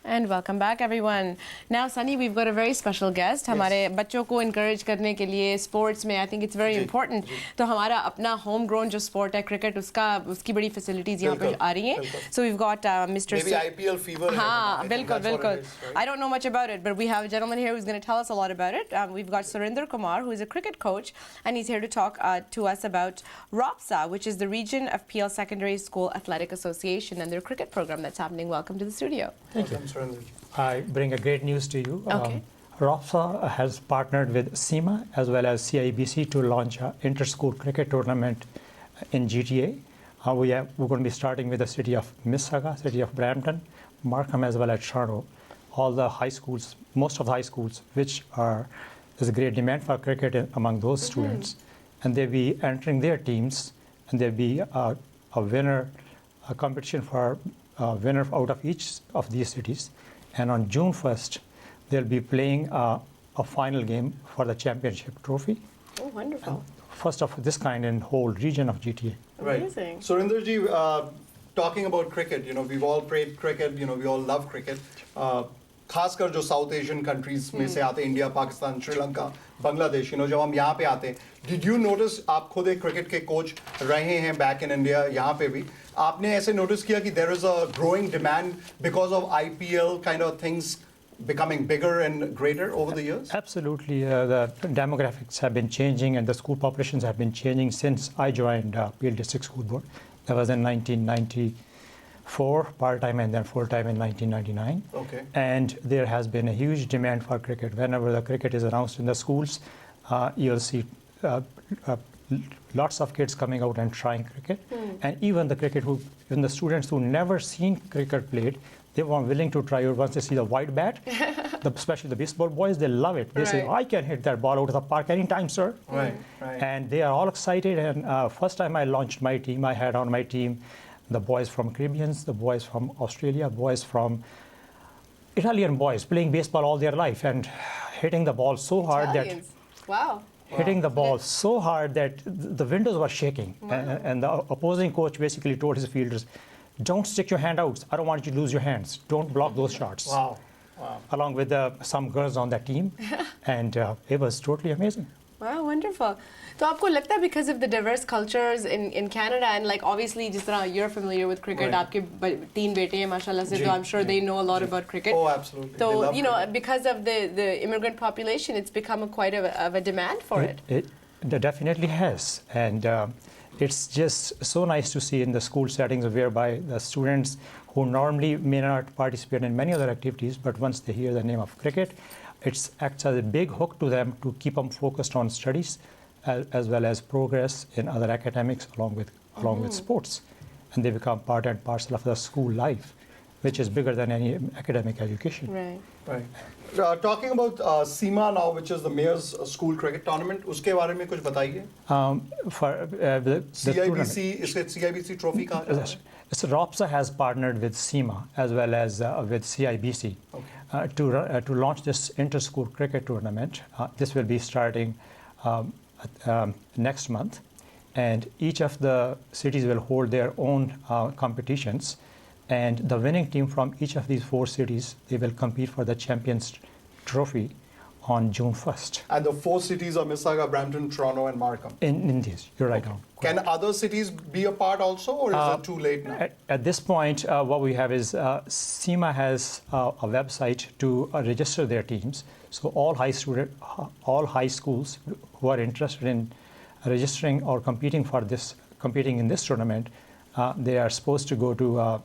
And welcome back, everyone. Now, Sunny, we've got a very special guest. हमारे बच्चों को encourage करने के लिए sports में I think it's very important. तो हमारा अपना homegrown जो sport है cricket उसकी बड़ी facilities यहाँ पे आ रही हैं. So we've got Mr. Maybe IPL fever. हाँ, बिल्कुल. I don't know much about it, but we have a gentleman here who's going to tell us a lot about it. We've got Surinder Kumar, who is a cricket coach, and he's here to talk to us about ROPSA, which is the Region of PL Secondary School Athletic Association and their cricket program that's happening. Welcome to the studio. Thank you. I bring a great news to you. Okay. ROPSA has partnered with SEMA as well as CIBC to launch an inter-school cricket tournament in GTA. We're going to be starting with the city of Mississauga, city of Brampton, Markham as well as Toronto. All the high schools, most of the high schools, there's a great demand for cricket among those students. And they'll be entering their teams, and there'll be a winner, a competition for a winner out of each of these cities. And on June 1st, they'll be playing a final game for the championship trophy. Oh, wonderful. First of this kind in the whole region of GTA. Right. Amazing. Surinderji, talking about cricket, we've all played cricket, we all love cricket. खासकर जो south Asian countries में से आते हैं, India, Pakistan, Sri Lanka, Bangladesh, जब हम यहाँ पे आते हैं, डिड यू नोटिस, आप खुद एक क्रिकेट के कोच रहे हैं बैक इन इंडिया, यहाँ पे भी आपने ऐसे नोटिस किया कि there is a growing demand because of IPL kind of things becoming bigger and greater over the years? Absolutely. The demographics have been changing and the school populations have been changing since I joined PL District School Board. That was in 1994, part-time and then full-time in 1999. Okay. And there has been a huge demand for cricket. Whenever the cricket is announced in the schools, you'll see lots of kids coming out and trying cricket. And even the students who never seen cricket played, they were willing to try it once they see the white bat. Especially the baseball boys, they love it. They say, I can hit that ball out of the park anytime, sir. Right. And they are all excited. And first time I launched my team, I had on my team the boys from Caribbeans, the boys from Australia, boys from Italian boys playing baseball all their life and hitting the ball so hard Italians. Wow. Hitting the ball so hard that the windows were shaking. And the opposing coach basically told his fielders, don't stick your hand out. I don't want you to lose your hands. Don't block those shots. Wow. Along with some girls on that team. And it was totally amazing. Wow, wonderful. So, आपको लगता है because of the diverse cultures in Canada and like obviously जिस तरह you're familiar with cricket, Right. आपके 3 बेटे हैं माशाल्लाह से, जी, तो I'm sure ji, they know a lot ji. about cricket. Oh, absolutely. They So, love cricket. because of the immigrant population, it's become quite of a demand for it. It definitely has. And it's just so nice to see in the school settings whereby the students who normally may not participate in many other activities, but once they hear the name of cricket, it acts as a big hook to them to keep them focused on studies as well as progress in other academics along with sports. And they become part and parcel of the school life, which is bigger than any academic education. Right. Right. Talking about SEMA now, which is the Mayor's School Cricket Tournament, उसके बारे में कुछ बताइए. For the CIBC, इसके CIBC trophy कहाँ जा रहा है? So ROPSA has partnered with SEMA as well as with CIBC to launch this inter-school cricket tournament. This will be starting next month, and each of the cities will hold their own competitions, and the winning team from each of these 4 cities, they will compete for the Champions Trophy on June 1st. And the 4 cities are Mississauga, Brampton, Toronto, and Markham. In these, you're right on. Can other cities be a part also, or is it too late now? At this point, what we have is SEMA has a website to register their teams. So all high schools who are interested in registering or competing in this tournament, they are supposed to go to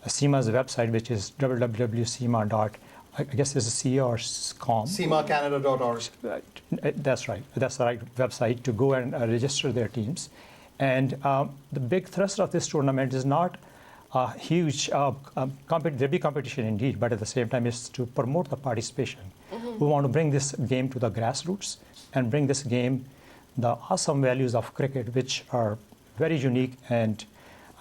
SEMA's website, which is www.sema.com. I guess it's CA or com. SEMAcanada.org. That's right. That's the right website to go and register their teams. And the big thrust of this tournament is not a huge there'll be competition indeed, but at the same time is to promote the participation. We want to bring this game to the grassroots and bring this game the awesome values of cricket, which are very unique and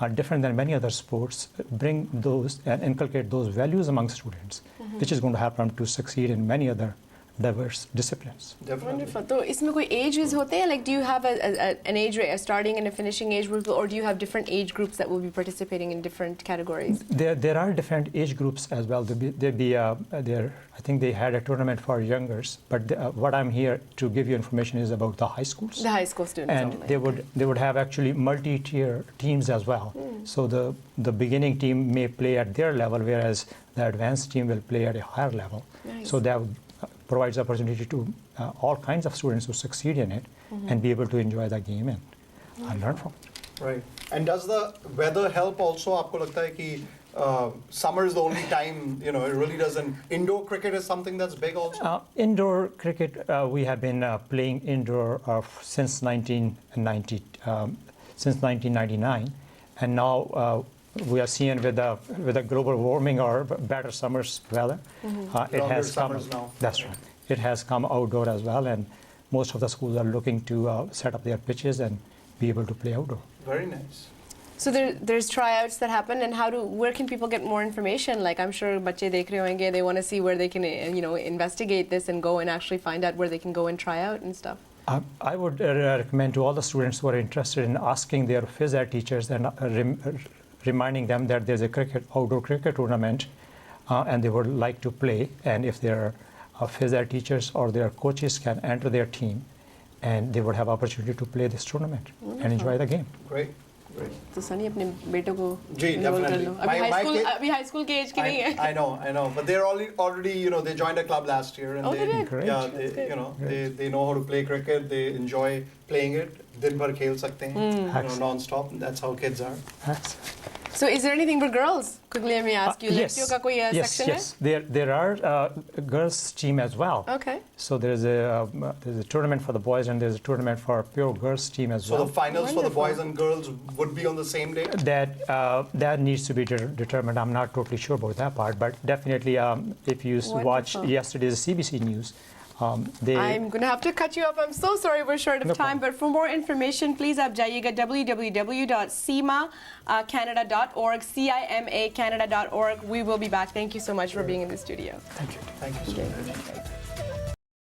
are different than many other sports, bring those and inculcate those values among students, which is going to help them to succeed in many other diverse disciplines. Definitely. Wonderful. So, इसमें कोई ages होते हैं? Like, do you have an age, a starting and a finishing age group, or do you have different age groups that will be participating in different categories? There are different age groups as well. I think they had a tournament for youngers, but what I'm here to give you information is about the high schools. The high school students And only. they would have actually multi-tier teams as well. So the beginning team may play at their level, whereas the advanced team will play at a higher level. Nice. So that provides opportunity to all kinds of students who succeed in it and be able to enjoy the game and learn from it. Right. And does the weather help also? आपको लगता है कि summer is the only time, you know, it really doesn't. Indoor cricket is something that's big also. Indoor cricket, we have been playing indoor since 1999, and now we are seeing with the global warming or better summers weather, it Longer has come. summers now. That's right. It has come outdoor as well, and most of the schools are looking to set up their pitches and be able to play outdoor. Very nice. So there's tryouts that happen, and where can people get more information? Like, I'm sure बच्चे देख रहे होंगे, they want to see where they can, investigate this and go and actually find out where they can go and try out and stuff. I would recommend to all the students who are interested in asking their phys ed teachers and reminding them that there's a outdoor cricket tournament and they would like to play, and if their phys ed teachers or their coaches can enter their team, and they would have opportunity to play this tournament and enjoy the game. Great. Great. तो सनी अपने बेटों को जी, enroll कर definitely. Low. My अभी high school के as की नहीं है. I know, but they're already, you know, they joined a club last year, and Oh, they did? Great. yeah, That's good. you know, they know how to play cricket. They enjoy playing it. दिन भर खेल सकते हैं, you know, non-stop. That's how kids are. So is there anything for girls? Quickly, let me ask you. Yes, लड़कियों का कोई yes, section yes. There are girls team as well. है? Okay. So there's a tournament for the boys and there's a tournament for pure girls team as So well. the finals for the Wonderful. boys and girls would be on the same day. That needs to be determined. I'm not totally sure about that part, but definitely if you watch Wonderful. yesterday's CBC News, they I'm going to have to cut you off. I'm so sorry we're short of No time, but for more information, please आप जाइएगा www.cimacanada.org, cimacanada.org. We will be back. Thank you so much for being in the studio. thank you. Thank you so much.